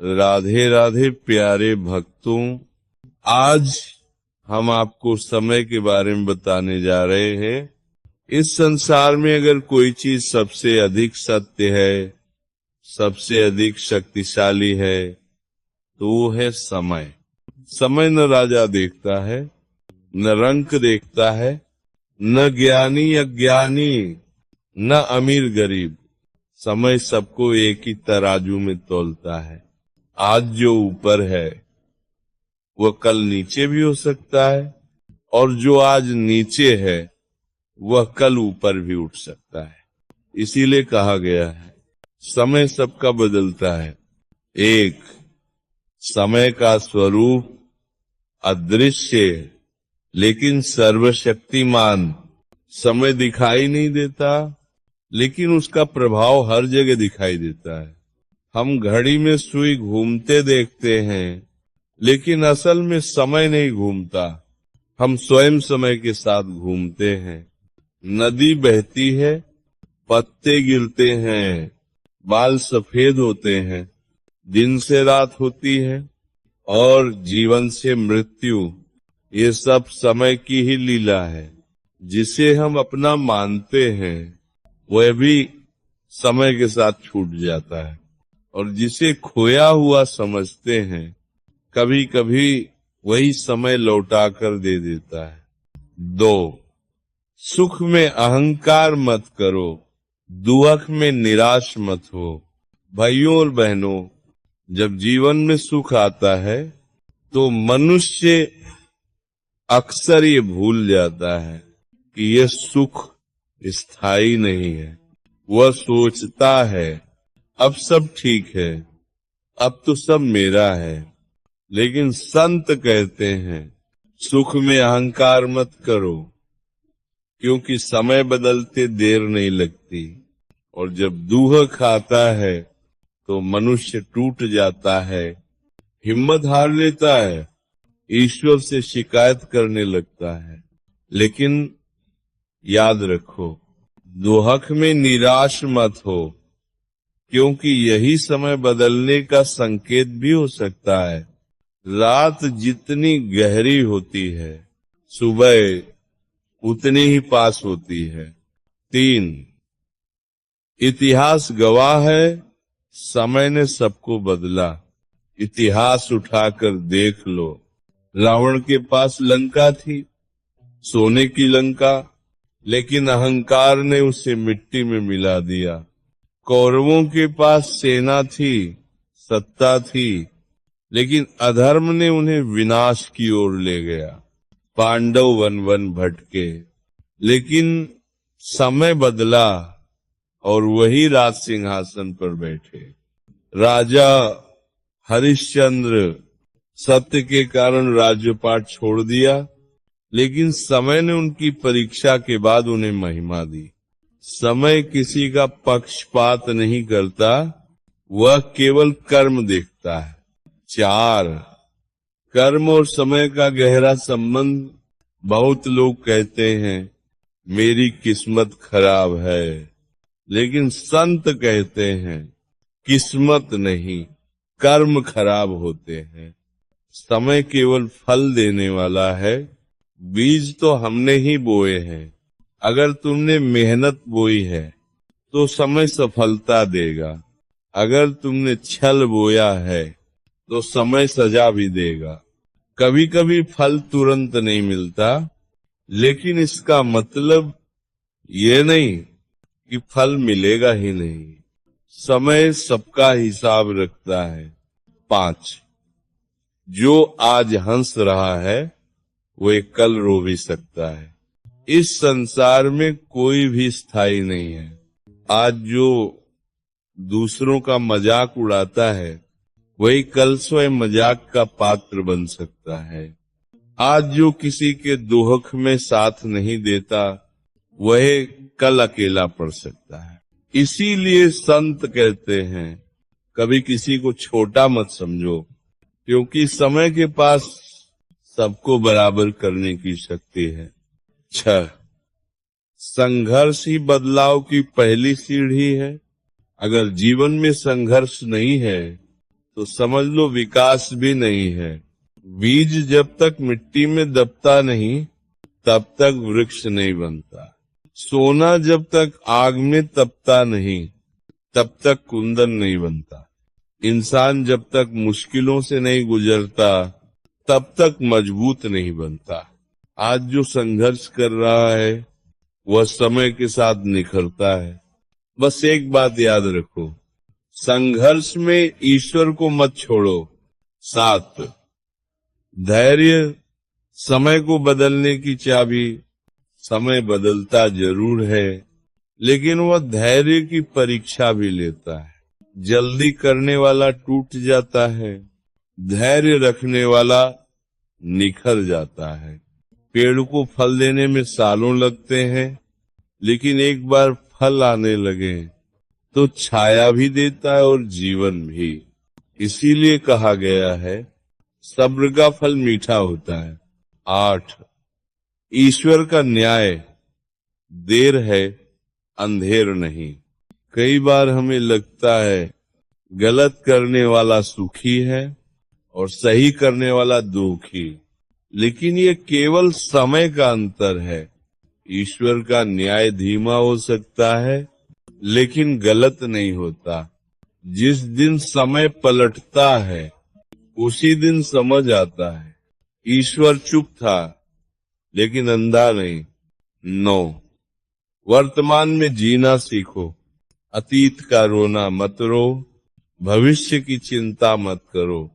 राधे राधे प्यारे भक्तों, आज हम आपको समय के बारे में बताने जा रहे हैं। इस संसार में अगर कोई चीज सबसे अधिक सत्य है, सबसे अधिक शक्तिशाली है, तो वो है समय। समय न राजा देखता है, न रंक देखता है, न ज्ञानी अज्ञानी, न अमीर गरीब। समय सबको एक ही तराजू में तौलता है। आज जो ऊपर है वह कल नीचे भी हो सकता है, और जो आज नीचे है वह कल ऊपर भी उठ सकता है। इसीलिए कहा गया है समय सबका बदलता है। एक, समय का स्वरूप अदृश्य लेकिन सर्वशक्तिमान। समय दिखाई नहीं देता, लेकिन उसका प्रभाव हर जगह दिखाई देता है। हम घड़ी में सुई घूमते देखते हैं, लेकिन असल में समय नहीं घूमता, हम स्वयं समय के साथ घूमते हैं। नदी बहती है, पत्ते गिरते हैं, बाल सफेद होते हैं, दिन से रात होती है, और जीवन से मृत्यु, ये सब समय की ही लीला है। जिसे हम अपना मानते हैं वह भी समय के साथ छूट जाता है, और जिसे खोया हुआ समझते हैं कभी कभी वही समय लौटा कर दे देता है। दो, सुख में अहंकार मत करो, दुख में निराश मत हो। भाइयों और बहनों, जब जीवन में सुख आता है तो मनुष्य अक्सर ये भूल जाता है कि यह सुख स्थायी नहीं है। वह सोचता है अब सब ठीक है, अब तो सब मेरा है। लेकिन संत कहते हैं सुख में अहंकार मत करो, क्योंकि समय बदलते देर नहीं लगती। और जब दुख आता है तो मनुष्य टूट जाता है, हिम्मत हार लेता है, ईश्वर से शिकायत करने लगता है। लेकिन याद रखो, दुख में निराश मत हो, क्योंकि यही समय बदलने का संकेत भी हो सकता है। रात जितनी गहरी होती है, सुबह उतनी ही पास होती है। 3, इतिहास गवाह है, समय ने सबको बदला। इतिहास उठाकर देख लो, रावण के पास लंका थी, सोने की लंका, लेकिन अहंकार ने उसे मिट्टी में मिला दिया। कौरवों के पास सेना थी, सत्ता थी, लेकिन अधर्म ने उन्हें विनाश की ओर ले गया। पांडव वन वन भटके, लेकिन समय बदला और वही राज सिंहासन पर बैठे। राजा हरिश्चंद्र सत्य के कारण राज्यपाट छोड़ दिया, लेकिन समय ने उनकी परीक्षा के बाद उन्हें महिमा दी। समय किसी का पक्षपात नहीं करता, वह केवल कर्म देखता है। 4, कर्म और समय का गहरा संबंध। बहुत लोग कहते हैं मेरी किस्मत खराब है, लेकिन संत कहते हैं किस्मत नहीं, कर्म खराब होते हैं। समय केवल फल देने वाला है, बीज तो हमने ही बोए हैं। अगर तुमने मेहनत बोई है तो समय सफलता देगा, अगर तुमने छल बोया है तो समय सजा भी देगा। कभी कभी फल तुरंत नहीं मिलता, लेकिन इसका मतलब ये नहीं कि फल मिलेगा ही नहीं। समय सबका हिसाब रखता है। 5, जो आज हंस रहा है वो कल रो भी सकता है। इस संसार में कोई भी स्थायी नहीं है। आज जो दूसरों का मजाक उड़ाता है वही कल स्वयं मजाक का पात्र बन सकता है। आज जो किसी के दुख में साथ नहीं देता वह कल अकेला पड़ सकता है। इसीलिए संत कहते हैं कभी किसी को छोटा मत समझो, क्योंकि समय के पास सबको बराबर करने की शक्ति है। 6, संघर्ष ही बदलाव की पहली सीढ़ी है। अगर जीवन में संघर्ष नहीं है तो समझ लो विकास भी नहीं है। बीज जब तक मिट्टी में दबता नहीं तब तक वृक्ष नहीं बनता। सोना जब तक आग में तपता नहीं तब तक कुंदन नहीं बनता। इंसान जब तक मुश्किलों से नहीं गुजरता तब तक मजबूत नहीं बनता। आज जो संघर्ष कर रहा है वह समय के साथ निखरता है। बस एक बात याद रखो, संघर्ष में ईश्वर को मत छोड़ो। 7, धैर्य समय को बदलने की चाबी। समय बदलता जरूर है, लेकिन वह धैर्य की परीक्षा भी लेता है। जल्दी करने वाला टूट जाता है, धैर्य रखने वाला निखर जाता है। पेड़ को फल देने में सालों लगते हैं, लेकिन एक बार फल आने लगे तो छाया भी देता है और जीवन भी। इसीलिए कहा गया है सब्र का फल मीठा होता है। 8, ईश्वर का न्याय, देर है अंधेर नहीं। कई बार हमें लगता है गलत करने वाला सुखी है और सही करने वाला दुखी, लेकिन ये केवल समय का अंतर है। ईश्वर का न्याय धीमा हो सकता है, लेकिन गलत नहीं होता। जिस दिन समय पलटता है उसी दिन समझ आता है ईश्वर चुप था लेकिन अंधा नहीं। 9, वर्तमान में जीना सीखो। अतीत का रोना मत रो, भविष्य की चिंता मत करो।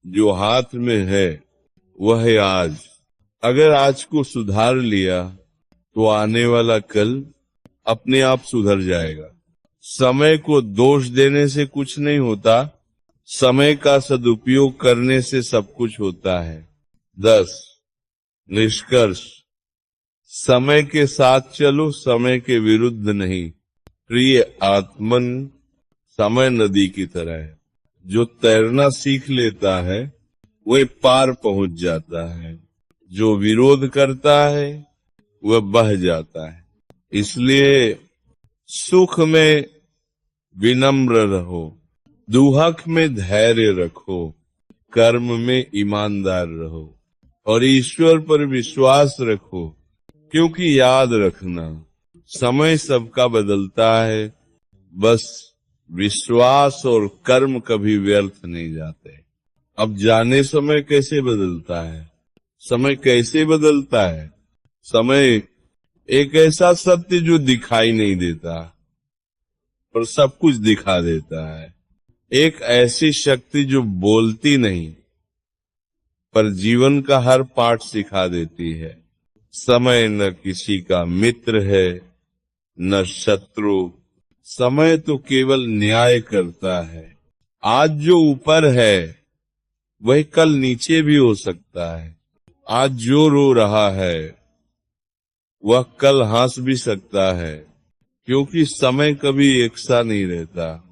जो हाथ में है वह है आज। अगर आज को सुधार लिया तो आने वाला कल अपने आप सुधर जाएगा। समय को दोष देने से कुछ नहीं होता, समय का सदुपयोग करने से सब कुछ होता है। 10, निष्कर्ष, समय के साथ चलो, समय के विरुद्ध नहीं। प्रिय आत्मन, समय नदी की तरह है। जो तैरना सीख लेता है वह पार पहुंच जाता है, जो विरोध करता है वह बह जाता है। इसलिए सुख में विनम्र रहो, दुहक में धैर्य रखो, कर्म में ईमानदार रहो और ईश्वर पर विश्वास रखो। क्योंकि याद रखना, समय सबका बदलता है, बस विश्वास और कर्म कभी व्यर्थ नहीं जाते। अब जाने समय कैसे बदलता है? समय कैसे बदलता है? समय एक ऐसा सत्य जो दिखाई नहीं देता पर सब कुछ दिखा देता है। एक ऐसी शक्ति जो बोलती नहीं पर जीवन का हर पाठ सिखा देती है। समय न किसी का मित्र है न शत्रु, समय तो केवल न्याय करता है। आज जो ऊपर है वह कल नीचे भी हो सकता है। आज जो रो रहा है वह कल हंस भी सकता है, क्योंकि समय कभी एक सा नहीं रहता।